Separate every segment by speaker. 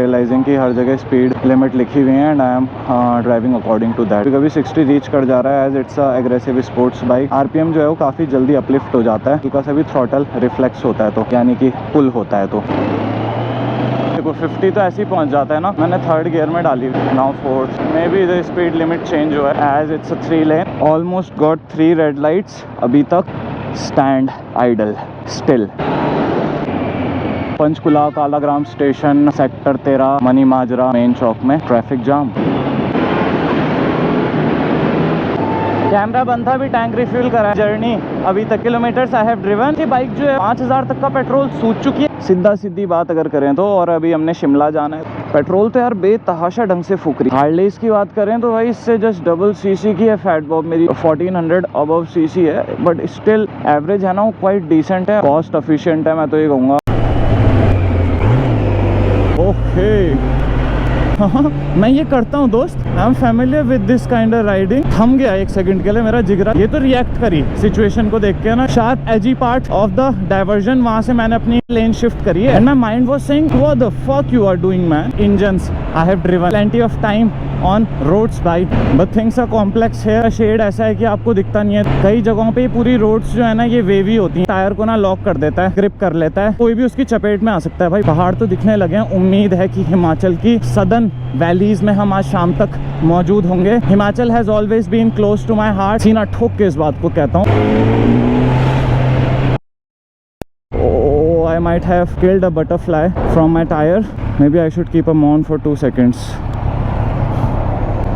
Speaker 1: Realising कि हर जगह speed limit लिखी हुई है and I am driving according to that. कभी 60 रीच कर जा रहा है as it's a aggressive sports bike. RPM जो है वो काफ़ी जल्दी अपलिफ्ट हो जाता है, हल्का सा भी थ्रॉटल रिफ्लेक्स होता है तो यानी कि पुल होता है तो देखो 50 तो ऐसे ही पहुंच जाता है ना। मैंने थर्ड गियर में डाली, now fourth. May be the speed limit change हुआ है as it's a 3 lane. Almost got 3 red lights. अभी तक stand idle still. Panchkula Kalagram station, sector 13, Mani Majra main chowk में ट्रैफिक जाम। कैमरा बंद था, भी टैंक रिफ्यूल करा। जर्नी अभी तक किलोमीटर्स आई हैव ड्रिवन। ये बाइक जो है 5000 तक का पेट्रोल सूझ चुकी है, सीधा सीधी बात अगर करें तो। और अभी हमने शिमला जाना है। पेट्रोल तो यार बेतहाशा ढंग से फूक रही। हार्लेस की बात करें तो भाई इससे जस्ट डबल सीसी की है फैट बॉब। मेरी 1400 अबव सीसी है, बट स्टिल एवरेज है ना वो क्वाइट डिसेंट है, कॉस्ट एफिशिएंट है, मैं तो ये कहूँगा। ओके मैं ये करता हूँ दोस्त, I am familiar with this kind of riding. थम गया एक सेकंड के लिए मेरा जिगरा। ये तो रिएक्ट करी सिचुएशन को देख के ना, sharp edgy part of the diversion, वहां से मैंने अपनी लेन शिफ्ट करी है and my mind was saying what the fuck you are doing man. Engines I have driven plenty of time on roads bike, but things are complex है। शेड ऐसा है कि आपको दिखता नहीं है। कई जगहों पे पूरी रोड्स जो है ना ये वेवी होती हैं, टायर को ना लॉक कर देता है, ग्रिप कर लेता है, कोई भी उसकी चपेट में आ सकता है। भाई पहाड़ तो दिखने लगे हैं। उम्मीद है कि हिमाचल की सदर्न वैलीज में हम आज शाम तक मौजूद होंगे। Himachal has always been close to my heart. सीना ठोक के इस बात को कहता हूँ। I might have killed a butterfly from my tire. Maybe I should keep a mount for 2 seconds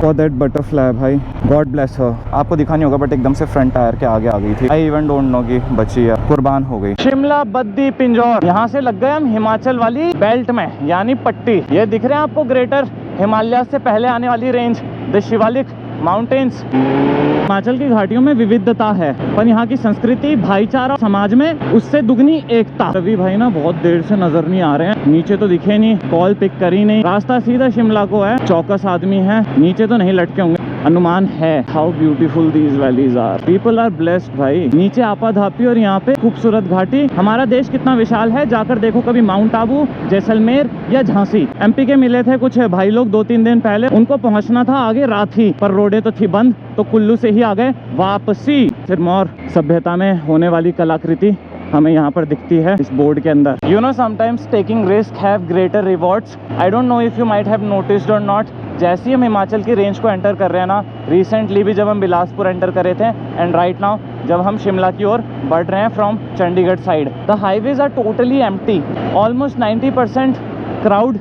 Speaker 1: for that butterfly भाई। God bless her। आपको दिखा नहीं होगा बट एकदम से फ्रंट टायर के आगे आ गई थी। I even don't know कि बची है, कुर्बान हो गई। शिमला बद्दी पिंजौर, यहाँ से लग गए हम हिमाचल वाली बेल्ट में, यानी पट्टी। ये दिख रहे हैं आपको ग्रेटर हिमालय से पहले आने वाली range, the Shivalik mountains. Himachal की घाटियों में विविधता है, पर यहाँ की संस्कृति, भाईचारा, समाज में उससे दुगनी एकता। रवि भाई ना बहुत देर से नजर नहीं आ रहे हैं, नीचे तो दिखे नहीं, कॉल पिक करी नहीं। रास्ता सीधा शिमला को है, चौकस आदमी है, नीचे तो नहीं लटके होंगे, अनुमान है। How beautiful these valleys are, people are blessed भाई। नीचे आपाधापी और यहाँ पे खूबसूरत घाटी। हमारा देश कितना विशाल है, जाकर देखो कभी माउंट आबू, जैसलमेर या झांसी। एमपी के मिले थे कुछ भाई लोग 2-3 दिन पहले, उनको पहुंचना था आगे राथी, पर रोडें तो थी बंद, तो कुल्लू से ही आ गए वापसी। सिरमौर सभ्यता में होने वाली कलाकृति हमें यहाँ पर दिखती है इस बोर्ड के अंदर। You know sometimes taking risk have greater rewards. I don't know if you might have noticed और नॉट। जैसे ही हम हिमाचल की रेंज को एंटर कर रहे हैं ना, रिसेंटली भी जब हम बिलासपुर एंटर करे थे एंड राइट नाउ जब हम शिमला की ओर बढ़ रहे हैं from Chandigarh side, the highways are totally empty. Almost 90% crowd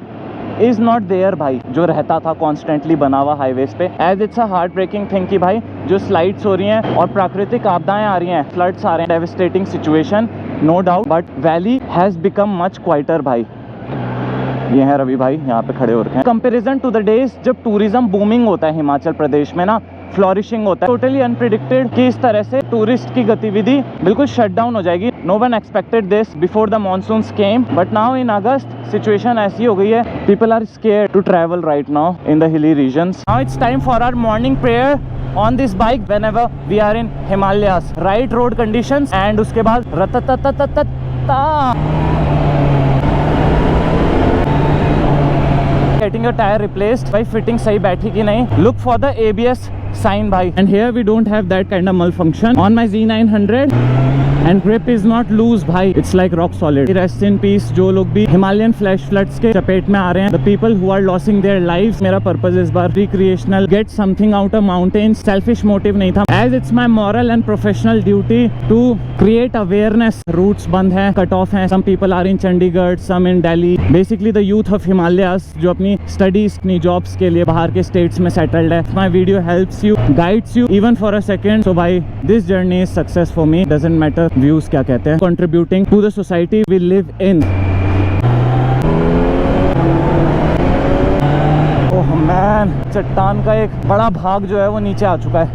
Speaker 1: is not there भाई, जो रहता था कॉन्स्टेंटली बना हुआ हाईवेज पे। As it's a heart breaking thing कि भाई जो स्लाइड्स हो रही हैं और प्राकृतिक आपदाएं आ रही हैं, फ्लड्स आ रहे हैं, devastating situation no doubt, but valley has become much quieter भाई। ये है रवि भाई यहाँ पे खड़े हो रखे हैं। कंपेरिजन टू द डेज जब टूरिज्म बूमिंग होता है हिमाचल प्रदेश में ना, फ्लोरिशिंग होता है, टोटली अनप्रिडिक्टेड कि इस तरह से टूरिस्ट की गतिविधि बिल्कुल शट डाउन हो जाएगी। No one expected this before the monsoons came, but now in August situation ऐसी हो गई है, people are scared to travel right now in the hilly regions. Now it's time for our morning prayer on this bike whenever we are in Himalayas. Right road conditions and उसके बाद रतततततता getting your tire replaced भाई, fitting सही बैठी कि नहीं। Look for the ABS sign भाई, and here we don't have that kind of malfunction on my Z900 and grip is not loose भाई, it's like rock solid। Rest in peace जो लोग भी Himalayan flash floods के चपेट में आ रहे हैं, the people who are losing their lives। मेरा पर्पस इस बार recreational, get something out of mountains, selfish motive नहीं था, as it's my moral and professional duty to create awareness। routes बंद हैं, cut off हैं, some people are in Chandigarh, some in Delhi, basically the youth of Himalayas जो अपनी studies, अपनी jobs के लिए बाहर के states में settled है। my video helps you, guides you even for a second, so भाई this journey is success for me, doesn't matter views क्या कहते हैं, contributing to the society we live in. Oh man, चट्टान का एक बड़ा भाग जो है वो नीचे आ चुका है।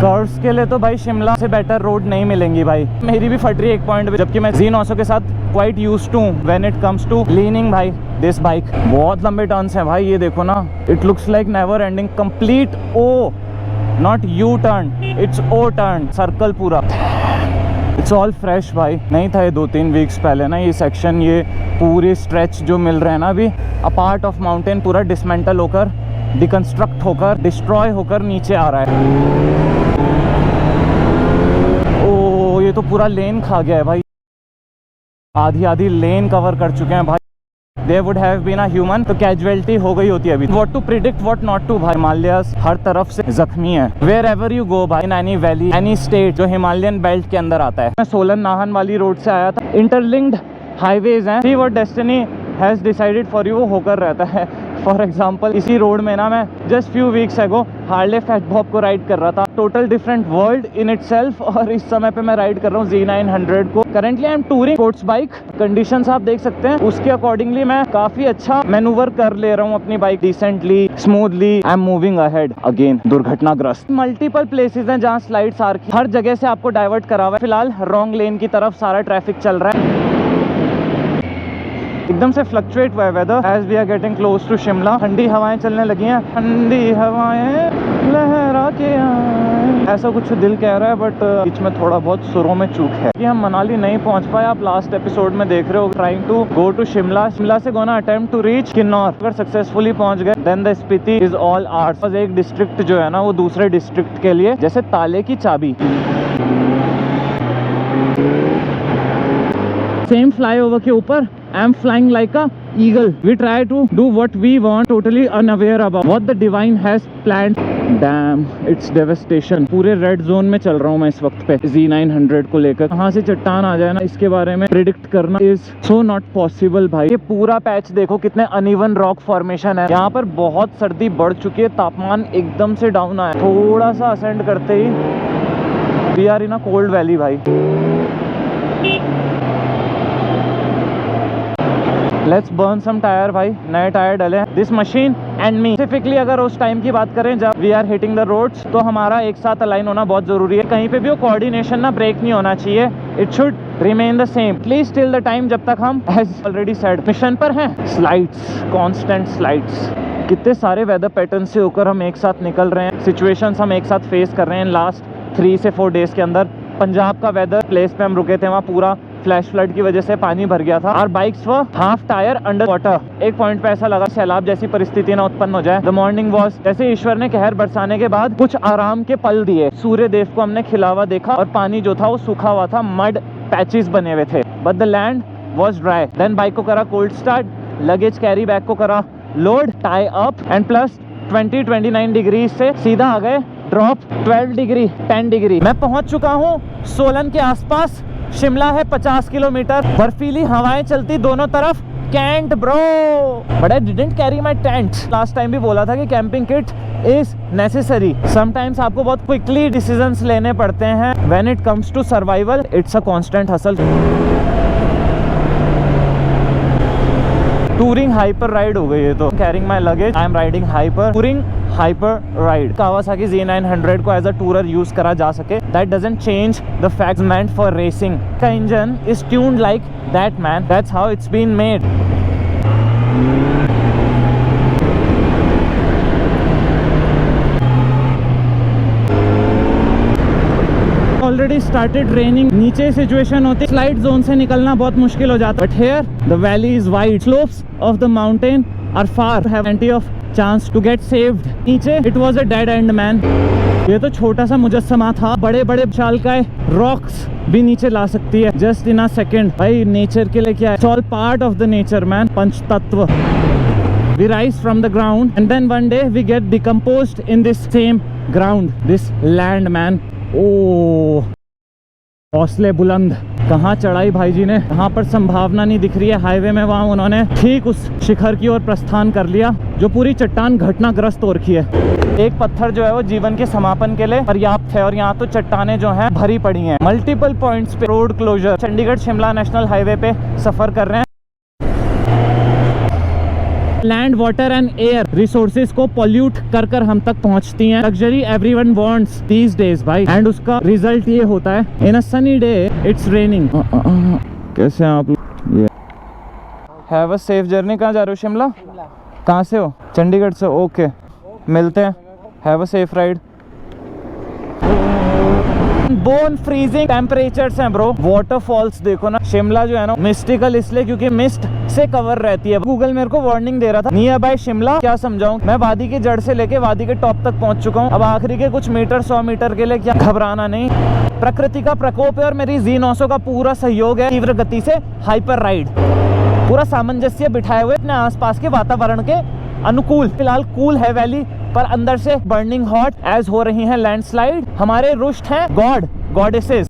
Speaker 1: कर्व्स के लिए तो भाई शिमला से बेटर रोड नहीं मिलेंगी भाई। मेरी भी फट रही है एक पॉइंट पे, जबकि मैं Z900 के साथ quite used to when it comes to leaning भाई दिस बाइक। बहुत लंबे टर्न्स हैं भाई, ये देखो ना, it looks like never ending complete O, not U turn, it's O turn, circle पूरा। इट्स ऑल फ्रेश भाई, नहीं था ये 2-3 वीक्स पहले ना ये सेक्शन, ये पूरी स्ट्रेच जो मिल रहे हैं ना अभी, अ पार्ट ऑफ माउंटेन पूरा डिसमेंटल होकर, डिकंस्ट्रक्ट होकर, डिस्ट्रॉय होकर नीचे आ रहा है। ओ ये तो पूरा लेन खा गया है भाई, आधी लेन कवर कर चुके हैं भाई। There would have been a human, तो कैजुअलिटी हो गई होती है अभी। What to predict, what not to भाई, हिमालयस हर तरफ से जख्मी है। Wherever you go भाई, in any valley, any state जो हिमालयन बेल्ट के अंदर आता है। मैं सोलन नाहन वाली रोड से आया था, इंटरलिंक्ड हाईवेज हैं, see what destiny has decided for you, वो होकर रहता है। फॉर एग्जाम्पल इसी रोड में ना मैं जस्ट फ्यू वीक्स एगो हार्ले फैट बॉब को राइड कर रहा था, total different world in itself. और इस समय पे मैं राइड कर रहा हूँ Z900 को। Currently I am touring sports bike, conditions आप देख सकते हैं, उसके अकॉर्डिंगली मैं काफी अच्छा मैनूवर कर ले रहा हूँ अपनी bike decently, smoothly. I am moving ahead again, दुर्घटनाग्रस्त मल्टीपल प्लेसेस हैं जहाँ स्लाइड्स आ रही, हर जगह से आपको डाइवर्ट करा हुआ है। फिलहाल रॉन्ग लेन की तरफ सारा ट्रैफिक चल रहा है, एकदम से फ्लक्चुएट हुआ है weather as we are getting close to Shimla. ठंडी हवाएं चलने लगी हैं, ठंडी हवाएं लहरा के आए, ऐसा कुछ दिल कह रहा है, बट बीच में थोड़ा बहुत सुरों में चूक है कि हम मनाली नहीं पहुंच पाए। आप लास्ट एपिसोड में देख रहे हो, trying to go to Shimla, Shimla से gonna attempt to reach Kinnaur. अगर सक्सेसफुली पहुंच गए then the Spiti is all arts. बस एक डिस्ट्रिक्ट जो है ना वो दूसरे डिस्ट्रिक्ट के लिए जैसे ताले की चाबी। सेम फ्लाईओवर के ऊपर I am flying like a eagle. We try to do what we want, totally unaware about what the divine has planned. Damn, it's devastation. पूरे रेड जोन में चल रहा हूँ मैं इस वक्त पे Z900 को लेकर। कहाँ से चट्टान आ जाए ना, इसके बारे में प्रिडिक्ट करना is so not possible भाई। ये पूरा पैच देखो कितने अनइवन रॉक फॉर्मेशन है। यहाँ पर बहुत सर्दी बढ़ चुकी है, तापमान एकदम से डाउन आया, थोड़ा सा असेंड करते ही we are in a cold valley भाई। लेट्स बर्न सम टायर भाई, नए टायर डले this machine and me. Specifically अगर उस टाइम की बात करें जब we are hitting the roads, तो हमारा एक साथ अलाइन होना बहुत जरूरी है। कहीं पे भी वो कोऑर्डिनेशन ना ब्रेक नहीं होना चाहिए, it should remain the same at least till the time जब तक हम एज ऑलरेडी सेड मिशन पर हैं। स्लाइड्स, कांस्टेंट स्लाइड्स, कितने सारे वेदर पैटर्न से होकर हम एक साथ निकल रहे हैं, सिचुएशंस हम एक साथ फेस कर रहे हैं लास्ट 3 से 4 डेज के अंदर। पंजाब का वेदर, प्लेस पे हम रुके थे वहाँ पूरा फ्लैश फ्लड की वजह से पानी भर गया था और बाइक्स वर हाफ टायर अंडर वाटर। एक पॉइंट पे ऐसा लगा सैलाब जैसी परिस्थिति ना उत्पन्न हो जाए। द मॉर्निंग वॉज, जैसे ईश्वर ने कहर बरसाने के बाद कुछ आराम के पल दिए, सूर्य देव को हमने खिलावा देखा और पानी जो था वो सूखा हुआ था, मड पैचेस बने हुए थे, but the land was dry. Then bike को करा cold start, luggage carry bag को करा load, tie up and plus 20-29 degree से सीधा आ गए ड्रॉप 12 डिग्री 10 डिग्री। मैं पहुंच चुका हूँ सोलन के आसपास, शिमला है 50 किलोमीटर, बर्फीली हवाएं चलती दोनों तरफ। Can't bro, but I didn't carry my tent. Last time भी बोला था कि camping kit is necessary. Sometimes आपको बहुत क्विकली डिसीजंस लेने पड़ते हैं। When it comes to survival it's a constant hustle. Touring hyper ride हो गई है, तो carrying my luggage I am riding hyper, touring hyper ride. Kawasaki Z900 को एज अ टूरर यूज करा जा सके, that doesn't change the facts meant for racing. का engine is tuned like that man, that's how it's been made. Already started raining, नीचे situation होती, slide zone से निकलना बहुत मुश्किल हो जाता है, but here the valley is wide, slopes of the mountain are far, have plenty of chance to get saved. नीचे it was a dead end man. ये तो छोटा सा मुजस्समा था, बड़े बड़े विशालकाय रॉक्स भी नीचे ला सकती है जस्ट इन अ सेकेंड। भाई नेचर के लिए क्या है, it's all part of the nature man, पंच तत्व। We rise from the ground and then one day we get decomposed in this same ground, this land man. ओह, हौसले बुलंद। कहाँ चढ़ाई भाई जी ने, कहाँ पर संभावना नहीं दिख रही है हाईवे में, वहाँ उन्होंने ठीक उस शिखर की ओर प्रस्थान कर लिया जो पूरी चट्टान घटनाग्रस्त हो रखी है। एक पत्थर जो है वो जीवन के समापन के लिए पर्याप्त है और यहाँ तो चट्टाने जो हैं भरी पड़ी हैं। मल्टीपल पॉइंट्स पे road closure, Chandigarh Shimla national highway पे सफर कर रहे हैं। Land, water and air resources को पॉल्यूट कर कर हम तक पहुंचती हैं। Luxury everyone wants these days भाई, एंड उसका रिजल्ट ये होता है in a sunny day it's raining. कैसे हैं आप? Have a safe journey. कहाँ जा रहे हो? शिमला। कहाँ से हो? चंडीगढ़ से। ओके, मिलते हैं। Have a safe ride. Bone freezing temperatures हैं ब्रो। वाटरफॉल्स देखो ना, शिमला जो है ना मिस्टिकल इसलिए क्योंकि मिस्ट से कवर रहती है। गूगल मेरे को वार्निंग दे रहा था नियर बाय शिमला, क्या समझाऊं, मैं वादी की जड़ से लेके वादी के टॉप तक पहुंच चुका हूं। अब आखिरी के कुछ मीटर 100 मीटर के लिए क्या घबराना नहीं, प्रकृति का प्रकोप है और मेरी Z900 का पूरा सहयोग है तीव्र गति से हाइपर राइड, पूरा सामंजस्य बिठाए हुए अपने आसपास के वातावरण के अनुकूल। फिलहाल कूल है वैली, पर अंदर से बर्निंग हॉट एज हो रही है लैंडस्लाइड। हमारे रुष्ट हैं गॉडेसेस।